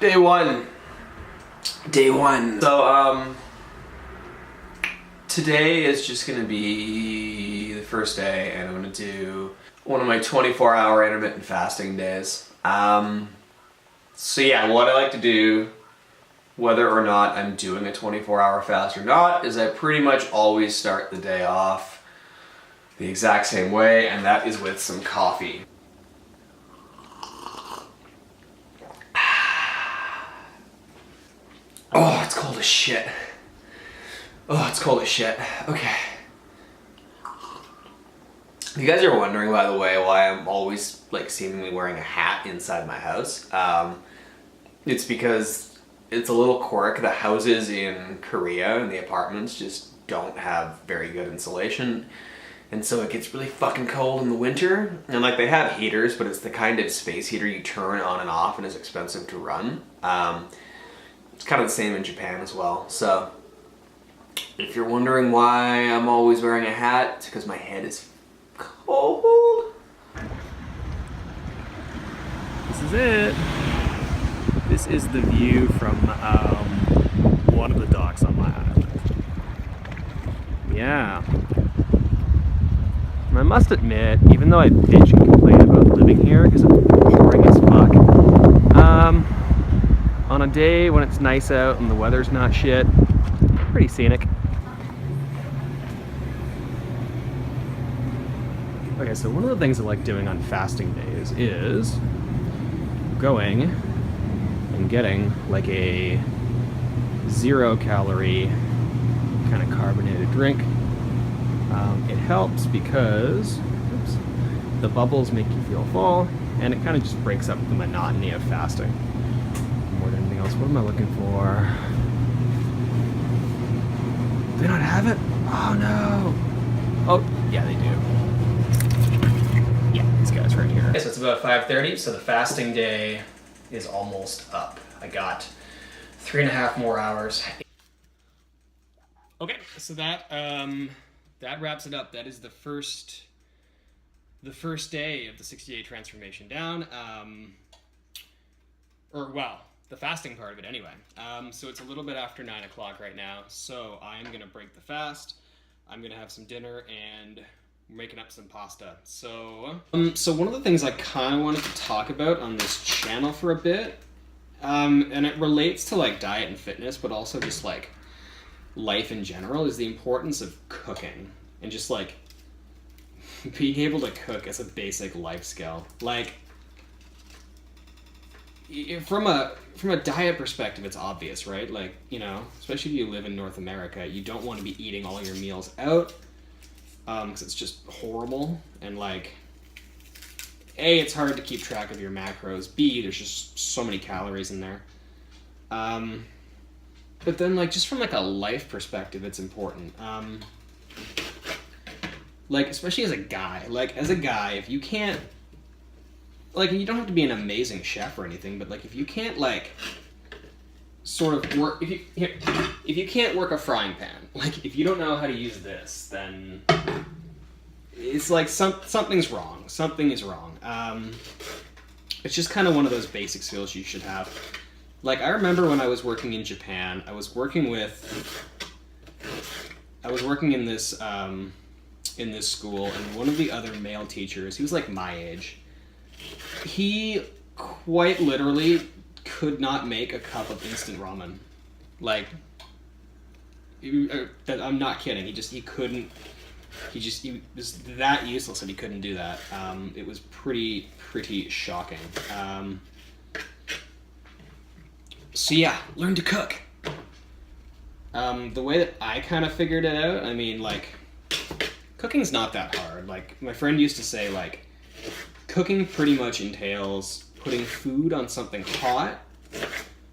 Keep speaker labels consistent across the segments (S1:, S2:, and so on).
S1: Day one. So, today is just gonna be the first day, and I'm gonna do one of my 24-hour intermittent fasting days. So yeah, what I like to do, whether or not I'm doing a 24-hour fast or not, is I pretty much always start the day off the exact same way, and that is with some coffee. Oh, it's cold as shit. Oh, it's cold as shit. Okay. You guys are wondering, by the way, why I'm always like seemingly wearing a hat inside my house. It's because it's a little quirk. The houses in Korea and the apartments just don't have very good insulation. And so it gets really fucking cold in the winter. And like they have heaters, but it's the kind of space heater you turn on and off and is expensive to run. It's kind of the same in Japan as well. So if you're wondering why I'm always wearing a hat, it's because my head is cold.
S2: This is it. This is the view from one of the docks on my island. Yeah. And I must admit, even though I bitch and complain about living here because it's boring as fuck, on a day when it's nice out and the weather's not shit, pretty scenic. Okay, so one of the things I like doing on fasting days is going and getting like a 0-calorie kind of carbonated drink. It helps because the bubbles make you feel full, and it kind of just breaks up the monotony of fasting. More than anything else, what am I looking for? Do they not have it? Oh no! Oh, yeah, they do. Yeah, these guys right here. Okay, so it's about 5:30, so the fasting day is almost up. I got 3.5 more hours. Okay, so that wraps it up. That is the first day of the 60-day transformation down. The fasting part of it anyway. So it's a little bit after 9 o'clock right now. So I'm gonna break the fast. I'm gonna have some dinner and making up some pasta. So one of the things I kind of wanted to talk about on this channel for a bit, and it relates to like diet and fitness, but also just like life in general, is the importance of cooking and just like being able to cook as a basic life skill. Like from a diet perspective, it's obvious, right? Like, you know, especially if you live in North America, you don't want to be eating all your meals out because it's just horrible, and like A, it's hard to keep track of your macros, B, there's just so many calories in there. But then, like, just from, like, a life perspective, it's important. Like, especially as a guy. Like, as a guy, if you can't... Like, you don't have to be an amazing chef or anything, but, like, if you can't, like, sort of work... If you can't work a frying pan, like, if you don't know how to use this, then... It's like something's wrong. Something is wrong. It's just kind of one of those basic skills you should have. Like, I remember when I was working in Japan, I was working in this school, and one of the other male teachers, he was like my age, he quite literally could not make a cup of instant ramen. Like, I'm not kidding, he couldn't, he was that useless that he couldn't do that. It was pretty shocking. So yeah, learn to cook. The way that I kind of figured it out, I mean, like, cooking's not that hard. Like, my friend used to say, like, cooking pretty much entails putting food on something hot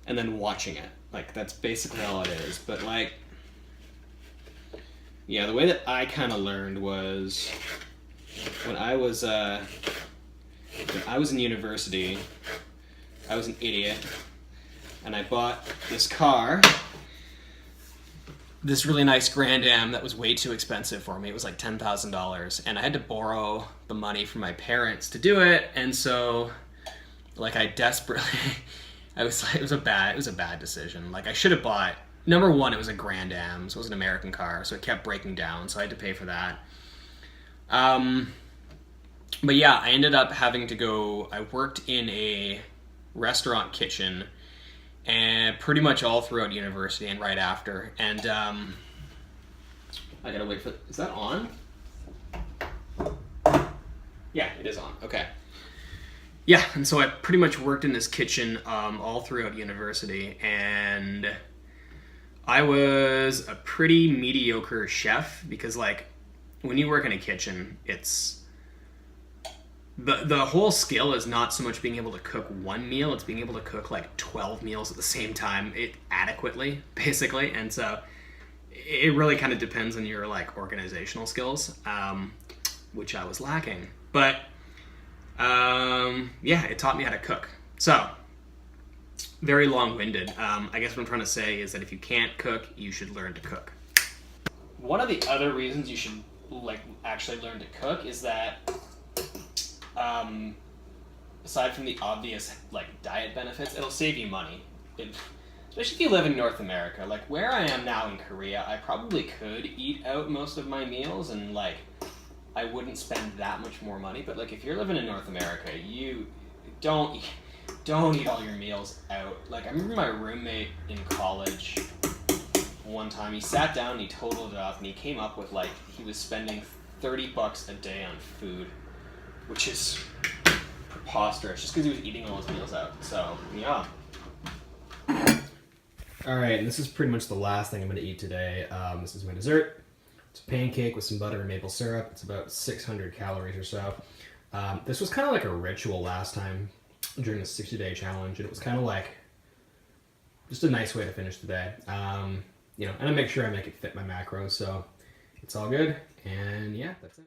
S2: and then watching it. Like, that's basically all it is. But, like, yeah, the way that I kind of learned was when I was in university, I was an idiot. And I bought this car, this really nice Grand Am that was way too expensive for me. It was like $10,000, and I had to borrow the money from my parents to do it. And so, like, I desperately it was a bad decision. Like I should have bought, number one, it was a Grand Am, so it was an American car, so it kept breaking down, so I had to pay for that. But yeah, I ended up having to go. I worked in a restaurant kitchen, and pretty much all throughout university and right after. And I gotta wait for. Is that on? Yeah, it is on. Okay. Yeah, and so I pretty much worked in this kitchen all throughout university, and I was a pretty mediocre chef because, like, when you work in a kitchen, it's the whole skill is not so much being able to cook one meal; it's being able to cook like 12 meals at the same time, adequately, basically. And so it really kind of depends on your like organizational skills, which I was lacking. But yeah, it taught me how to cook. So, very long-winded. I guess what I'm trying to say is that if you can't cook, you should learn to cook. One of the other reasons you should like actually learn to cook is that, aside from the obvious like diet benefits, it'll save you money. Especially if you live in North America. Like where I am now in Korea, I probably could eat out most of my meals and like I wouldn't spend that much more money. But like if you're living in North America, you don't eat all your meals out. Like I remember my roommate in college one time, he sat down and he totaled it up and he came up with like he was spending $30 a day on food, which is preposterous just because he was eating all his meals out. So yeah.
S3: Alright, and this is pretty much the last thing I'm going to eat today. This is my dessert. It's a pancake with some butter and maple syrup. It's about 600 calories or so. This was kind of like a ritual last time during the 60-day challenge, and it was kind of like just a nice way to finish the day. And I make sure I make it fit my macros, so it's all good. And yeah, that's it.